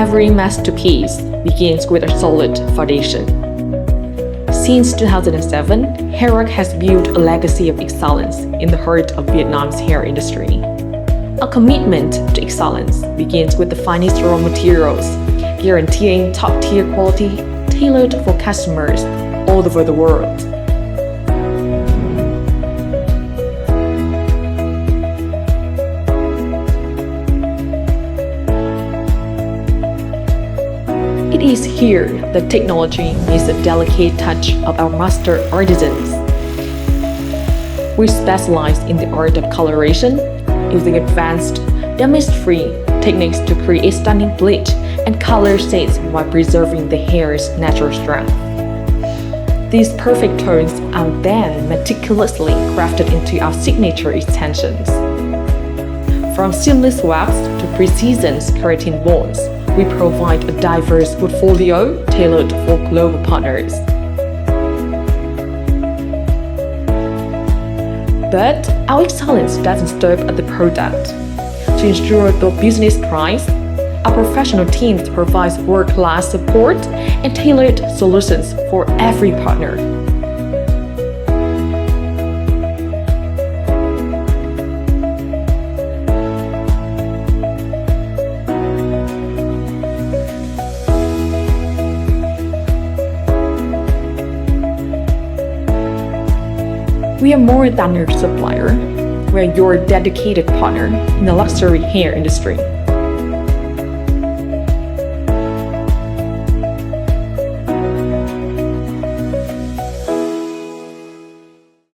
Every masterpiece begins with a solid foundation. Since 2007, Hairac has built a legacy of excellence in the heart of Vietnam's hair industry. Our commitment to excellence begins with the finest raw materials, guaranteeing top-tier quality tailored for customers all over the world. It is here that technology is a delicate touch of our master artisans. We specialize in the art of coloration, using advanced, damage-free techniques to create stunning bleach and color shades while preserving the hair's natural strength. These perfect tones are then meticulously crafted into our signature extensions. From seamless wax to precision keratin bonds, we provide a diverse portfolio tailored for global partners. But our excellence doesn't stop at the product. To ensure the business thrives, our professional teams provide world-class support and tailored solutions for every partner. We are more than your supplier. We are your dedicated partner in the luxury hair industry.